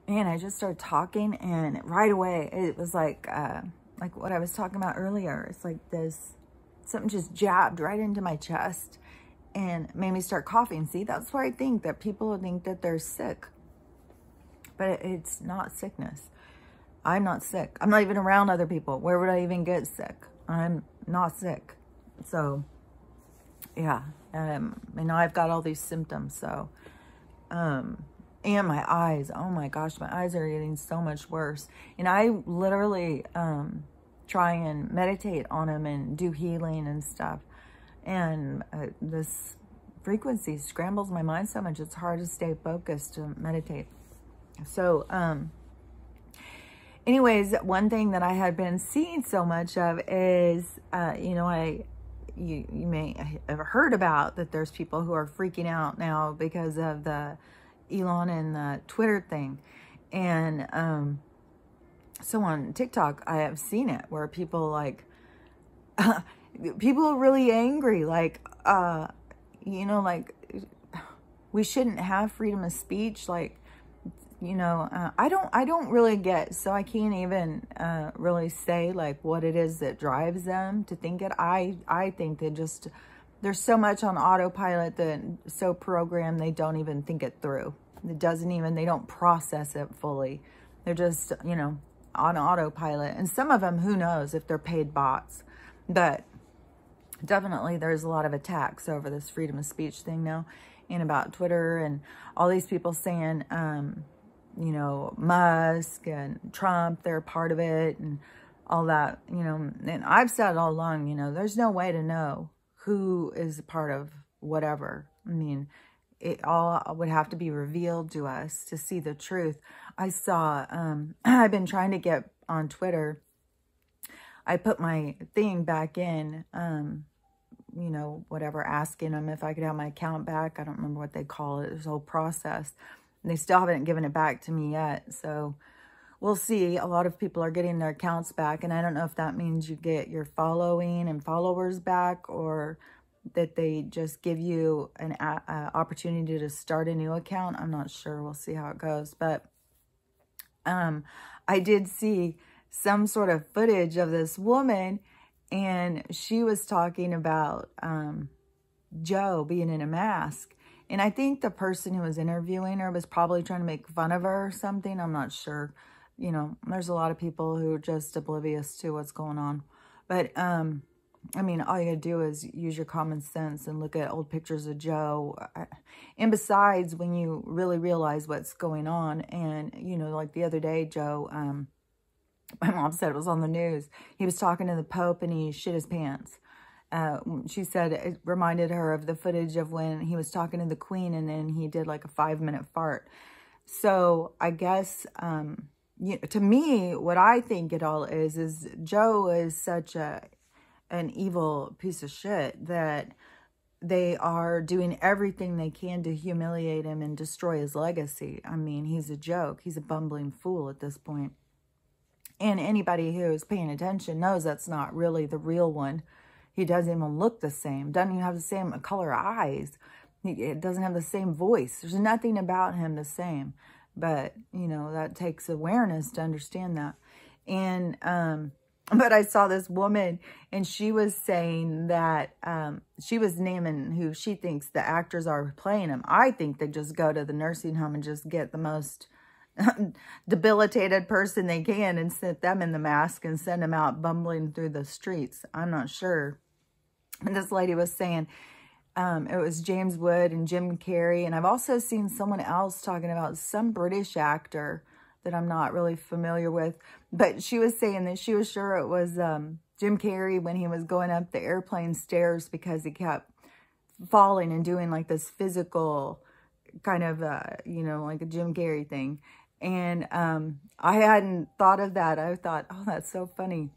And I just started talking, and right away it was like what I was talking about earlier. It's like this, something just jabbed right into my chest and made me start coughing. See, that's why I think that people think that they're sick, but it's not sickness. I'm not sick. I'm not even around other people. Where would I even get sick? I'm not sick. So yeah, I've got all these symptoms. So, and my eyes, oh my gosh, my eyes are getting so much worse. And I literally, try and meditate on them and do healing and stuff. And this frequency scrambles my mind so much. It's hard to stay focused to meditate. So, anyways, one thing that I had been seeing so much of is, you may have heard about that there's people who are freaking out now because of the Elon and the Twitter thing. And so on TikTok, I have seen it where people like, people are really angry. Like, like we shouldn't have freedom of speech. Like, I don't really get, so I can't even really say like what it is that drives them to think it. I think they just, there's so much on autopilot that so programmed they don't even think it through. It doesn't even, they don't process it fully. They're just, on autopilot. And some of them, who knows if they're paid bots. But definitely there's a lot of attacks over this freedom of speech thing now, and about Twitter and all these people saying, Musk and Trump, they're part of it and all that, and I've said all along, there's no way to know who is a part of whatever. I mean, it all would have to be revealed to us to see the truth. I saw, I've been trying to get on Twitter. I put my thing back in, whatever, asking them if I could have my account back. I don't remember what they call it, this whole process. And they still haven't given it back to me yet. So we'll see. A lot of people are getting their accounts back. And I don't know if that means you get your following and followers back, or that they just give you an opportunity to start a new account. I'm not sure. We'll see how it goes. But I did see some sort of footage of this woman, and she was talking about Joe being in a mask. And I think the person who was interviewing her was probably trying to make fun of her or something. I'm not sure. There's a lot of people who are just oblivious to what's going on. But, I mean, all you gotta do is use your common sense and look at old pictures of Joe. And besides, when you really realize what's going on, and, like the other day, Joe, my mom said it was on the news. He was talking to the Pope and he shit his pants. She said it reminded her of the footage of when he was talking to the Queen and then he did like a 5-minute fart. So I guess, to me, what I think it all is Joe is such an evil piece of shit that they are doing everything they can to humiliate him and destroy his legacy. I mean, he's a joke. He's a bumbling fool at this point. And anybody who is paying attention knows that's not really the real one. He doesn't even look the same. Doesn't even have the same color eyes. It doesn't have the same voice. There's nothing about him the same. But, that takes awareness to understand that. And, but I saw this woman, and she was saying that she was naming who she thinks the actors are playing him. I think they just go to the nursing home and just get the most debilitated person they can and sit them in the mask and send them out bumbling through the streets. I'm not sure. And this lady was saying it was James Wood and Jim Carrey. And I've also seen someone else talking about some British actor that I'm not really familiar with. But she was saying that she was sure it was Jim Carrey when he was going up the airplane stairs because he kept falling and doing like this physical kind of, like a Jim Carrey thing. And I hadn't thought of that. I thought, oh, that's so funny.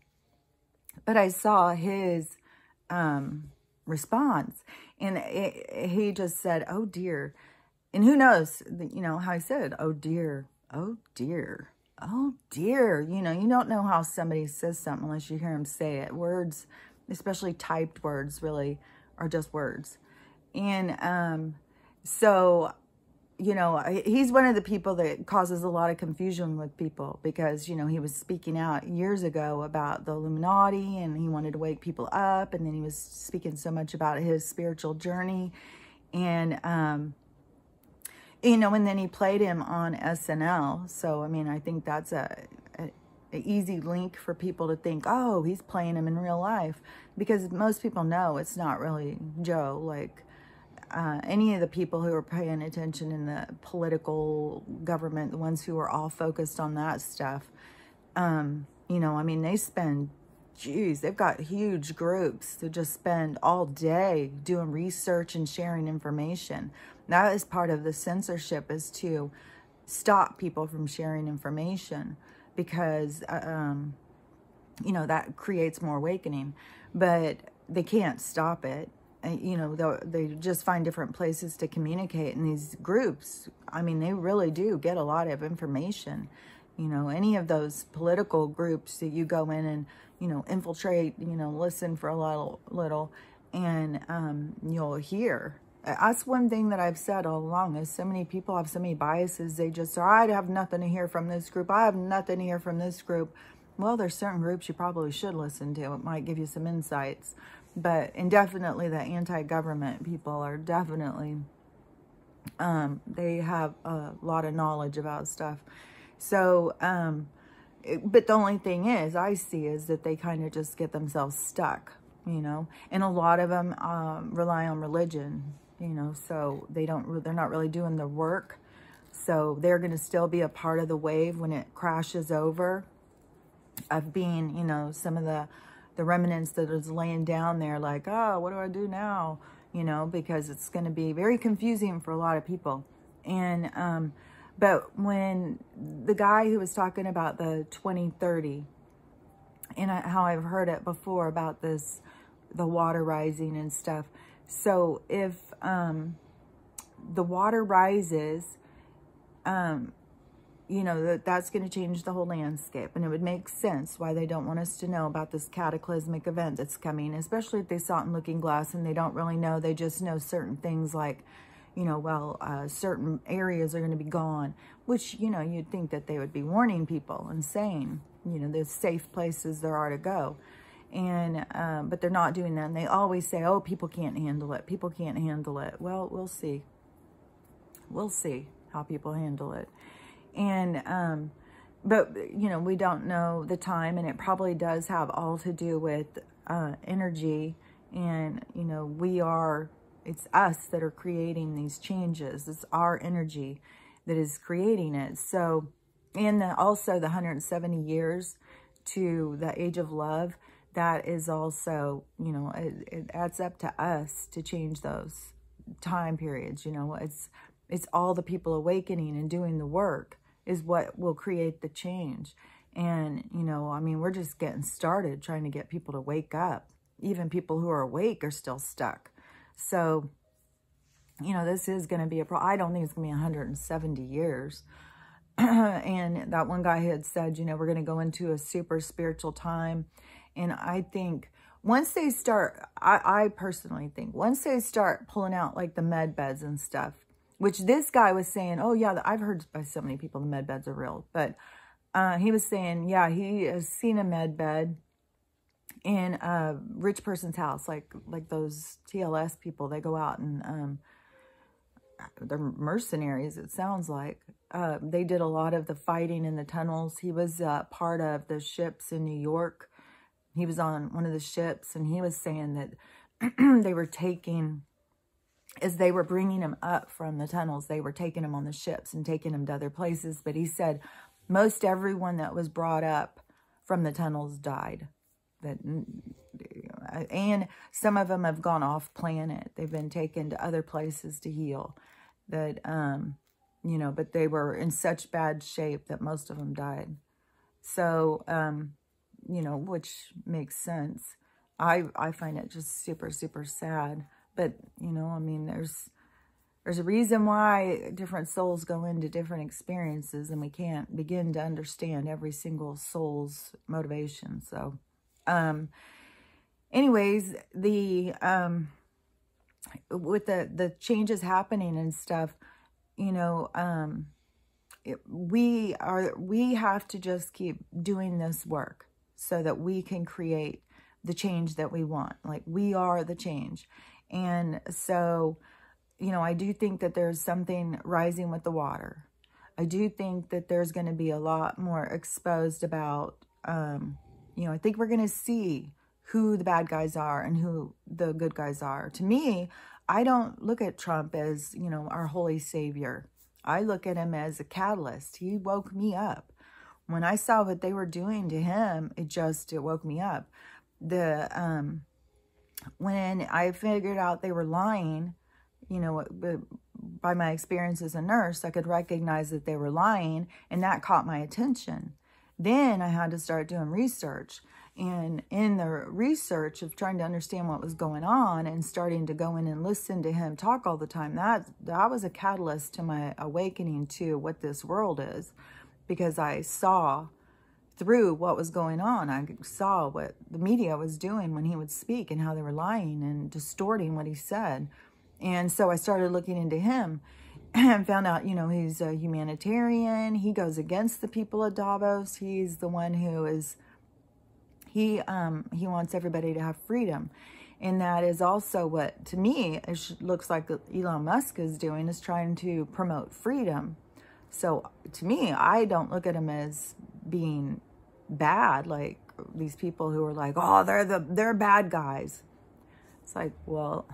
But I saw his response, and he just said, oh, dear. And who knows, how he said, oh, dear, oh, dear, oh, dear. You don't know how somebody says something unless you hear him say it. Words, especially typed words, really are just words. And so you know, he's one of the people that causes a lot of confusion with people because, you know, he was speaking out years ago about the Illuminati and he wanted to wake people up. And then he was speaking so much about his spiritual journey. And, you know, and then he played him on SNL. So, I mean, I think that's a easy link for people to think, oh, he's playing him in real life. Because most people know it's not really Joe. Like, any of the people who are paying attention in the political government, the ones who are all focused on that stuff, you know, I mean, they spend, geez, they've got huge groups that just spend all day doing research and sharing information. That is part of the censorship, is to stop people from sharing information because, you know, that creates more awakening, but they can't stop it. You know, they just find different places to communicate in these groups. I mean, they really do get a lot of information. You know, any of those political groups that you go in and, you know, infiltrate, you know, listen for a little and you'll hear. That's one thing that I've said all along is so many people have so many biases. They just say, I have nothing to hear from this group. I have nothing to hear from this group. Well, there's certain groups you probably should listen to. It might give you some insights. But, and definitely the anti-government people are definitely, they have a lot of knowledge about stuff. So, but the only thing is, I see is that they kind of just get themselves stuck, you know, and a lot of them rely on religion, you know, so they're not really doing the work. So they're going to still be a part of the wave when it crashes over, of being, you know, some of the remnants that is laying down there like, oh, what do I do now? You know, because it's going to be very confusing for a lot of people. And, but when the guy who was talking about the 2030 and how I've heard it before about this, the water rising and stuff. So if, the water rises, you know, that's going to change the whole landscape. And it would make sense why they don't want us to know about this cataclysmic event that's coming, especially if they saw it in Looking Glass and they don't really know. They just know certain things like, you know, well, certain areas are going to be gone, which, you know, you'd think that they would be warning people and saying, you know, there's safe places there are to go. And, but they're not doing that. And they always say, oh, people can't handle it. People can't handle it. Well, we'll see. We'll see how people handle it. And, but, you know, we don't know the time, and it probably does have all to do with, energy. And, you know, it's us that are creating these changes. It's our energy that is creating it. So, and also the 170 years to the age of love, that is also, you know, it adds up to us to change those time periods. You know, it's all the people awakening and doing the work is what will create the change. And, you know, I mean, we're just getting started trying to get people to wake up. Even people who are awake are still stuck. So, you know, this is going to be I don't think it's going to be 170 years. And that one guy had said, you know, we're going to go into a super spiritual time. And I think once they start, I personally think, once they start pulling out like the med beds and stuff, which this guy was saying, oh yeah, I've heard by so many people the med beds are real. But he was saying, yeah, he has seen a med bed in a rich person's house, like those TLS people. They go out and they're mercenaries, it sounds like. They did a lot of the fighting in the tunnels. He was part of the ships in New York. He was on one of the ships, and he was saying that they were taking, as they were bringing him up from the tunnels, they were taking him on the ships and taking him to other places. But he said most everyone that was brought up from the tunnels died. And some of them have gone off planet. They've been taken to other places to heal. That, you know, but they were in such bad shape that most of them died. So, you know, which makes sense. I find it just super, super sad. But, you know, I mean, there's a reason why different souls go into different experiences, and we can't begin to understand every single soul's motivation. So, anyways, with the changes happening and stuff, you know, we have to just keep doing this work so that we can create the change that we want. Like, we are the change. And so, you know, I do think that there's something rising with the water. I do think that there's going to be a lot more exposed about, you know, I think we're going to see who the bad guys are and who the good guys are. To me, I don't look at Trump as, you know, our holy savior. I look at him as a catalyst. He woke me up. When I saw what they were doing to him, it woke me up. When I figured out they were lying, you know, by my experience as a nurse, I could recognize that they were lying, and that caught my attention. Then I had to start doing research. And in the research of trying to understand what was going on and starting to go in and listen to him talk all the time, that was a catalyst to my awakening to what this world is, because I saw through what was going on. I saw what the media was doing when he would speak and how they were lying and distorting what he said. And so I started looking into him and found out, you know, he's a humanitarian. He goes against the people of Davos. He's the one who is, he wants everybody to have freedom. And that is also what, to me, it looks like Elon Musk is doing, is trying to promote freedom. So to me, I don't look at him as being bad, like these people who are like, oh, they're bad guys. It's like, well,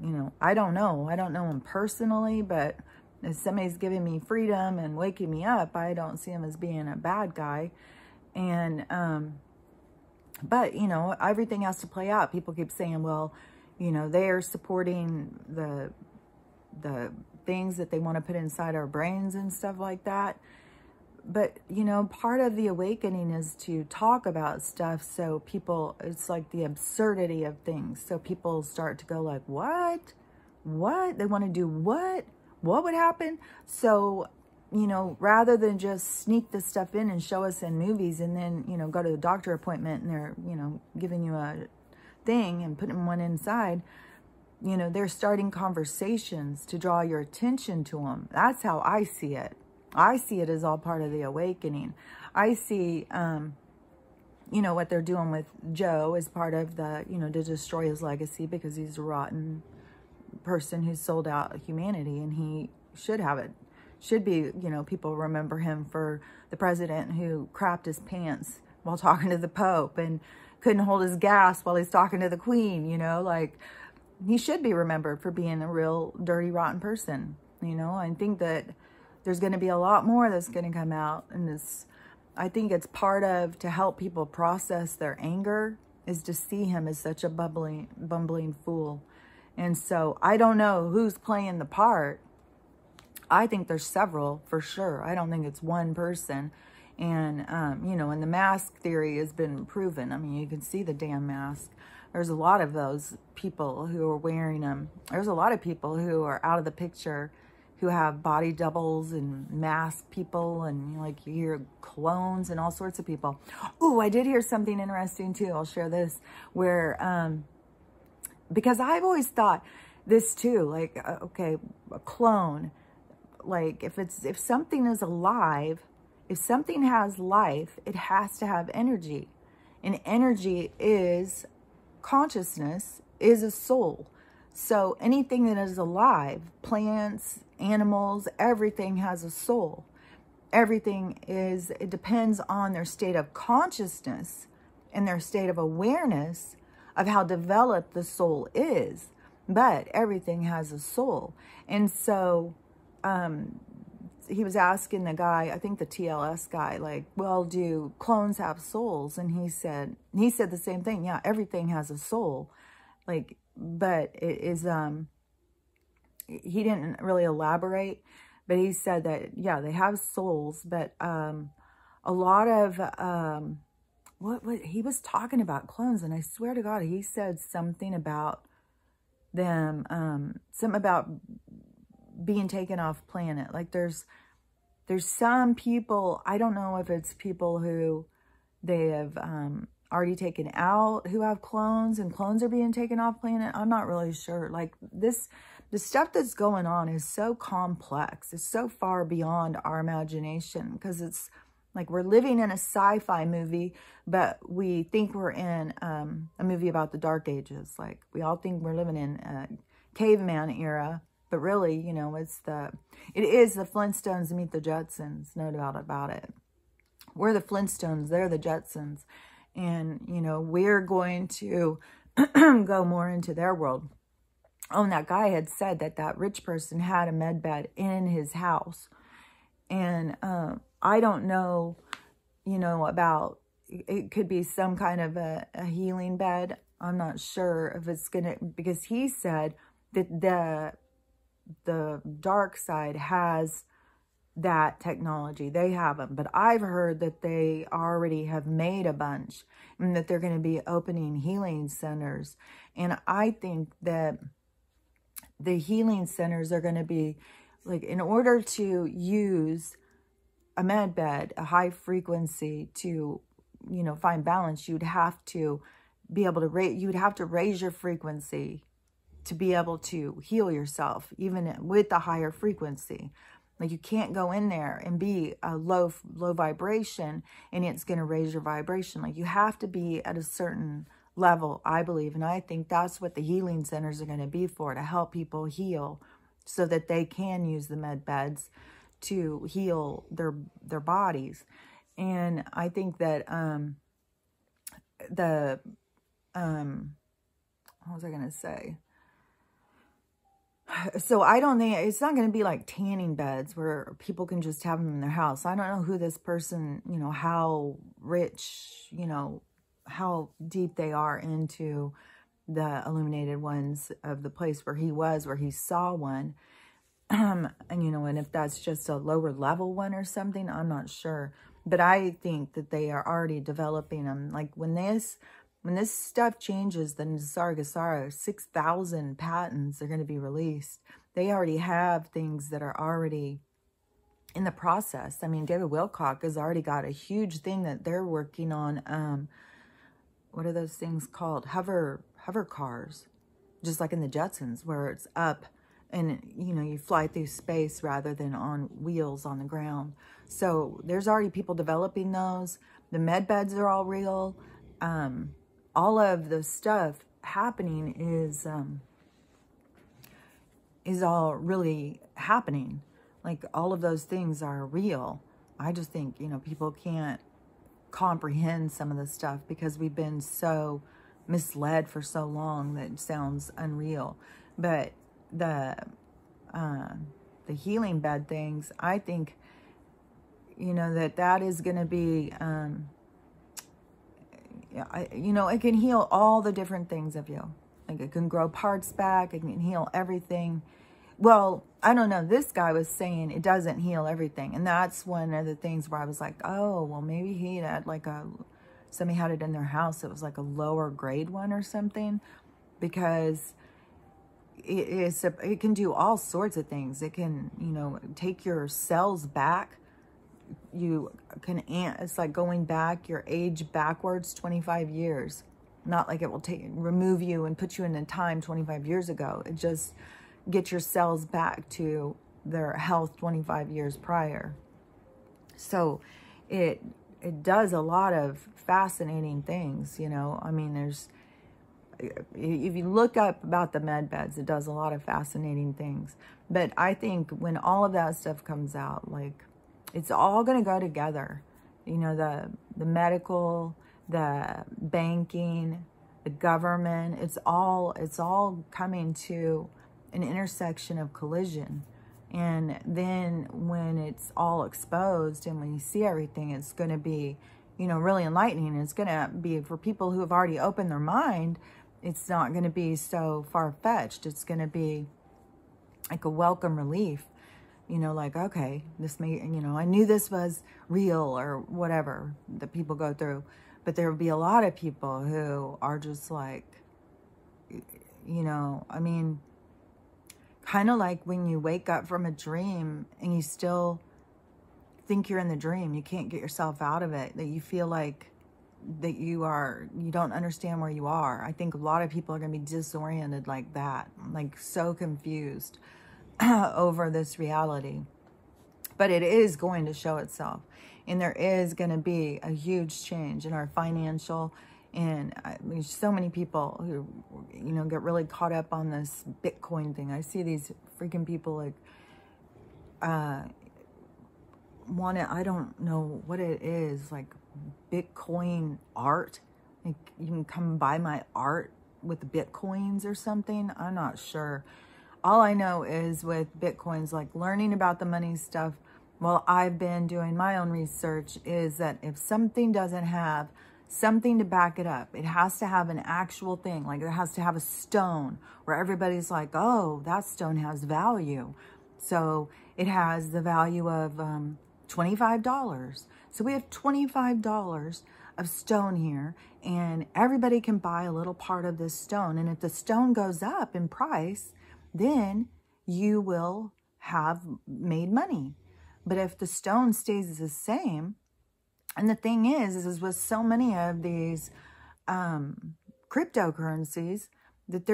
you know, I don't know. I don't know him personally, but if somebody's giving me freedom and waking me up, I don't see him as being a bad guy. And, but, you know, everything has to play out. People keep saying, well, you know, they are supporting the things that they want to put inside our brains and stuff like that. But, you know, part of the awakening is to talk about stuff so people, it's like the absurdity of things. So people start to go like, what? What? They want to do what? What would happen? So, you know, rather than just sneak this stuff in and show us in movies and then, you know, go to a doctor appointment and they're, you know, giving you a thing and putting one inside, you know, they're starting conversations to draw your attention to them. That's how I see it. I see it as all part of the awakening. I see, you know, what they're doing with Joe as part of the, you know, to destroy his legacy, because he's a rotten person who sold out humanity, and he should have it. Should be, you know, people remember him for the president who crapped his pants while talking to the Pope and couldn't hold his gas while he's talking to the Queen, you know, like, he should be remembered for being a real dirty, rotten person, you know. I think that there's going to be a lot more that's going to come out. And this, I think it's part of, to help people process their anger, is to see him as such a bumbling fool. And so I don't know who's playing the part. I think there's several for sure. I don't think it's one person. And, you know, and the mask theory has been proven. I mean, you can see the damn mask. There's a lot of those people who are wearing them. There's a lot of people who are out of the picture, who have body doubles and masked people, and, you know, like, you hear clones and all sorts of people. Oh, I did hear something interesting too. I'll share this, where, because I've always thought this too, like, okay, a clone, like, if something is alive, if something has life, it has to have energy, and energy is consciousness, is a soul. So anything that is alive, plants, animals, everything has a soul. Everything is, it depends on their state of consciousness and their state of awareness of how developed the soul is. But everything has a soul. And so he was asking the guy, I think the TLS guy, like, well, do clones have souls? And he said the same thing. Yeah, everything has a soul. Like, but it is, he didn't really elaborate, but he said that, yeah, they have souls, but a lot of, what he was talking about clones, and I swear to God, he said something about them, something about being taken off planet. Like, there's some people, I don't know if it's people who they have already taken out who have clones, and clones are being taken off planet. I'm not really sure. Like the stuff that's going on is so complex. It's so far beyond our imagination, because it's like we're living in a sci-fi movie, but we think we're in a movie about the Dark Ages. Like we all think we're living in a caveman era, but really, you know, it is the Flintstones meet the Jetsons. No doubt about it. We're the Flintstones, they're the Jetsons. And, you know, we're going to go more into their world. Oh, and that guy had said that that rich person had a med bed in his house. And I don't know, you know, about, it could be some kind of a healing bed. I'm not sure if it's going to, because he said that the dark side has that technology. They have them, but I've heard that they already have made a bunch, and that they're going to be opening healing centers. And I think that the healing centers are going to be like, in order to use a med bed, a high frequency, to, you know, find balance, you'd have to be able to you'd have to raise your frequency to be able to heal yourself, even with the higher frequency. Like you can't go in there and be a low vibration and it's going to raise your vibration. Like you have to be at a certain level, I believe. And I think that's what the healing centers are going to be for, to help people heal so that they can use the med beds to heal their bodies. And I think that what was I going to say? So I don't think, it's not going to be like tanning beds where people can just have them in their house. I don't know who this person, you know, how rich, you know, how deep they are into the illuminated ones of the place where he was, where he saw one. And, you know, and if that's just a lower level one or something, I'm not sure. But I think that they are already developing them. Like when this stuff changes, the Nisargasara, 6,000 patents are going to be released. They already have things that are already in the process. I mean, David Wilcock has already got a huge thing that they're working on. What are those things called? Hover cars, just like in the Jetsons, where it's up and, you know, you fly through space rather than on wheels on the ground. So there's already people developing those. The med beds are all real. All of the stuff happening is all really happening. Like all of those things are real. I just think, you know, people can't comprehend some of the stuff because we've been so misled for so long that it sounds unreal. But the healing bed things, I think, you know, that is going to be, you know, it can heal all the different things of you. Like it can grow parts back. It can heal everything. Well, I don't know. This guy was saying it doesn't heal everything. And that's one of the things where I was like, oh, well, maybe he had like somebody had it in their house. It was like a lower grade one or something, because it can do all sorts of things. It can, you know, take your cells back. You can, it's like going back your age backwards 25 years. Not like it will remove you and put you in a time 25 years ago. It just get your cells back to their health 25 years prior. So it does a lot of fascinating things, you know. I mean, if you look up about the med beds, it does a lot of fascinating things. But I think when all of that stuff comes out, like, it's all going to go together. You know, the medical, the banking, the government, it's all coming to an intersection of collision. And then when it's all exposed and when you see everything, it's going to be, you know, really enlightening. It's going to be, for people who have already opened their mind, it's not going to be so far-fetched. It's going to be like a welcome relief. You know, like, okay, this may, you know, I knew this was real or whatever that people go through. But there will be a lot of people who are just like, you know, I mean, kind of like when you wake up from a dream and you still think you're in the dream. You can't get yourself out of it. That you feel like that you don't understand where you are. I think a lot of people are going to be disoriented like that, like so confused over this reality. But it is going to show itself. And there is going to be a huge change in our financial. And I mean, so many people who, you know, get really caught up on this Bitcoin thing. I see these freaking people like, want it, I don't know what it is, like Bitcoin art. Like you can come buy my art with Bitcoins or something. I'm not sure. All I know is with Bitcoins, like learning about the money stuff, well, I've been doing my own research, is that if something doesn't have something to back it up, it has to have an actual thing. Like it has to have a stone where everybody's like, oh, that stone has value. So it has the value of $25. So we have $25 of stone here, and everybody can buy a little part of this stone. And if the stone goes up in price, then you will have made money. But if the stone stays the same, and the thing is with so many of these cryptocurrencies, that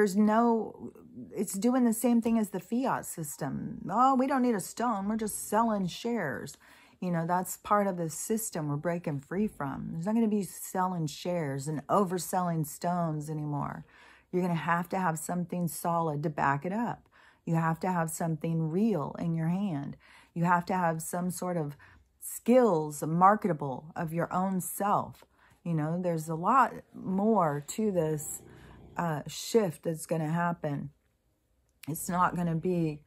it's doing the same thing as the fiat system. Oh, we don't need a stone. We're just selling shares. You know, that's part of the system we're breaking free from. There's not going to be selling shares and overselling stones anymore. You're going to have something solid to back it up. You have to have something real in your hand. You have to have some sort of skills, marketable of your own self. You know, there's a lot more to this shift that's going to happen. It's not going to be,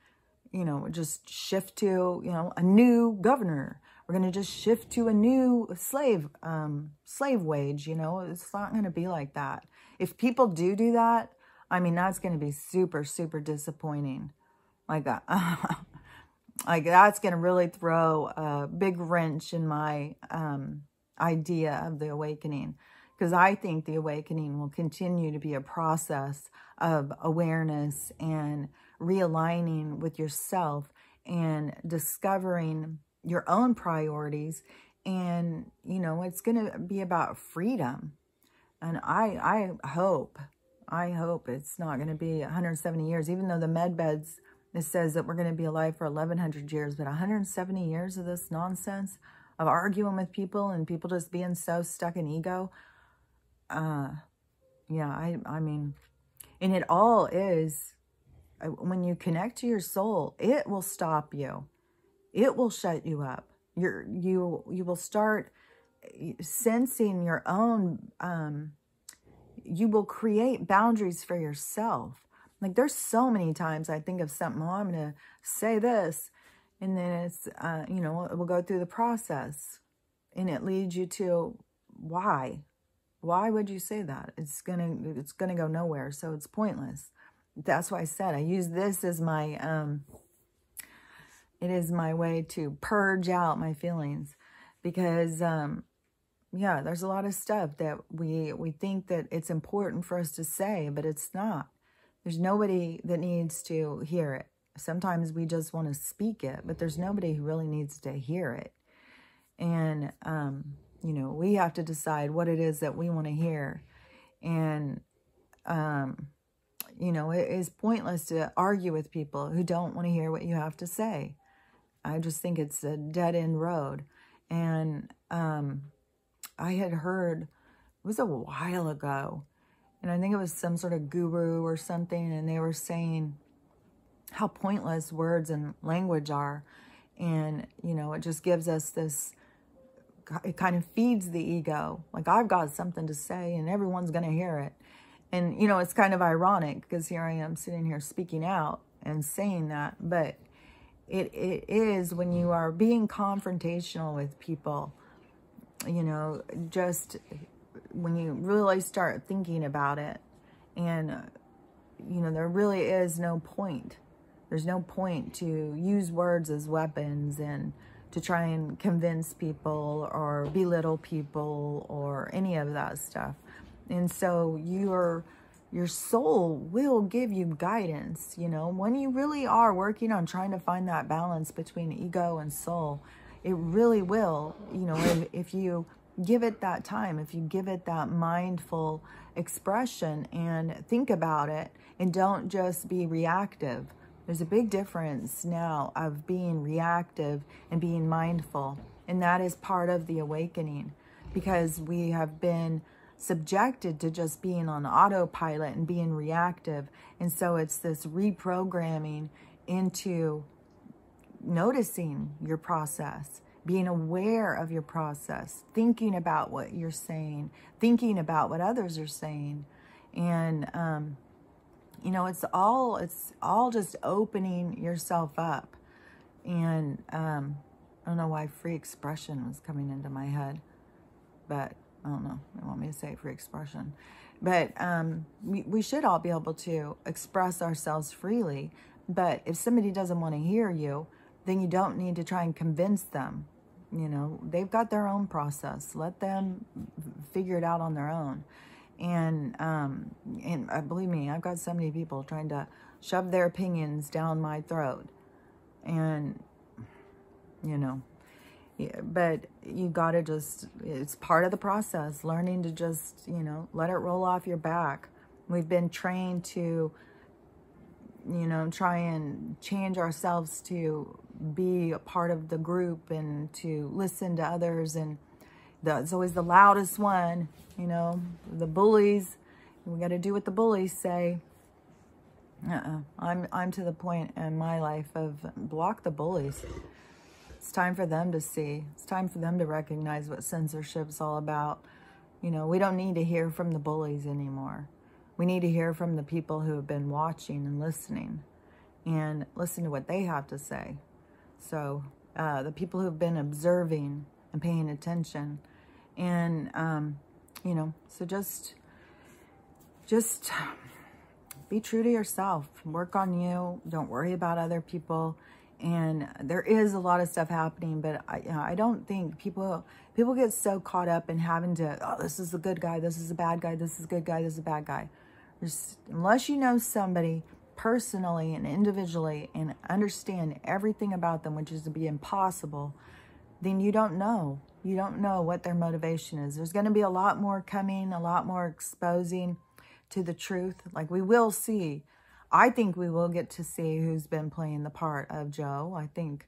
you know, just shift to, you know, a new governor. We're going to just shift to a new slave wage. You know, it's not going to be like that. If people do that, I mean, that's going to be super, super disappointing. Like, like that's going to really throw a big wrench in my idea of the awakening. Because I think the awakening will continue to be a process of awareness and realigning with yourself and discovering your own priorities. And, you know, it's going to be about freedom. And I hope it's not going to be 170 years, even though the med beds, it says that we're going to be alive for 1,100 years, but 170 years of this nonsense of arguing with people and people just being so stuck in ego. Yeah, I mean, and it all is, when you connect to your soul, it will stop you. It will shut you up. You will start sensing your own, you will create boundaries for yourself. Like there's so many times I think of something, oh, I'm going to say this. And then it's, you know, it will go through the process and it leads you to why? Why would you say that? It's gonna go nowhere. So it's pointless. That's why I said I use this as my, it is my way to purge out my feelings, because, yeah, there's a lot of stuff that we think that it's important for us to say, but it's not. There's nobody that needs to hear it. Sometimes we just want to speak it, but there's nobody who really needs to hear it. And, you know, we have to decide what it is that we want to hear. And, you know, it is pointless to argue with people who don't want to hear what you have to say. I just think it's a dead-end road. And I had heard, it was a while ago, and I think it was some sort of guru or something, and they were saying how pointless words and language are. And, you know, it just gives us this, it kind of feeds the ego. Like, I've got something to say and everyone's going to hear it. And, you know, it's kind of ironic because here I am sitting here speaking out and saying that. But it is, when you are being confrontational with people, you know, just when you really start thinking about it, and, you know, there really is no point. There's no point to use words as weapons and to try and convince people or belittle people or any of that stuff. And so your soul will give you guidance, you know, when you really are working on trying to find that balance between ego and soul. It really will, you know, if you give it that time, if you give it that mindful expression and think about it, and don't just be reactive. There's a big difference now of being reactive and being mindful. And that is part of the awakening, because we have been subjected to just being on autopilot and being reactive. And so it's this reprogramming into noticing your process, being aware of your process, thinking about what you're saying, thinking about what others are saying. And, you know, it's all just opening yourself up. And, I don't know why free expression was coming into my head, but I don't know. They want me to say free expression. But we should all be able to express ourselves freely. But if somebody doesn't want to hear you, then you don't need to try and convince them. You know, they've got their own process. Let them figure it out on their own. And believe me, I've got so many people trying to shove their opinions down my throat. And, you know, yeah, but you got to just, it's part of the process, learning to just, you know, let it roll off your back. We've been trained to, you know, try and change ourselves to be a part of the group and to listen to others. And it's always the loudest one, you know, the bullies. We got to do what the bullies say. I'm to the point in my life of block the bullies. It's time for them to see. It's time for them to recognize what censorship's all about. You know, we don't need to hear from the bullies anymore. We need to hear from the people who have been watching and listening, and listen to what they have to say. So the people who have been observing and paying attention. And, you know, so just be true to yourself. Work on you. Don't worry about other people. And there is a lot of stuff happening, but I don't think people get so caught up in having to, oh, this is a good guy, this is a bad guy, this is a good guy, this is a bad guy. Unless you know somebody personally and individually and understand everything about them, which is to be impossible, then you don't know. You don't know what their motivation is. There's going to be a lot more coming, a lot more exposing to the truth. Like, we will see. I think we will get to see who's been playing the part of Joe. I think,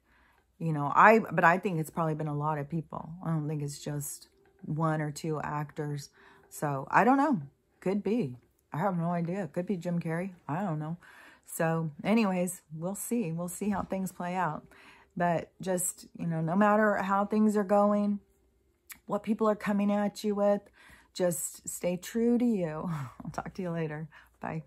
you know, but I think it's probably been a lot of people. I don't think it's just one or two actors. So I don't know. Could be. I have no idea. Could be Jim Carrey. I don't know. So anyways, we'll see. We'll see how things play out. But just, you know, no matter how things are going, what people are coming at you with, just stay true to you. I'll talk to you later. Bye.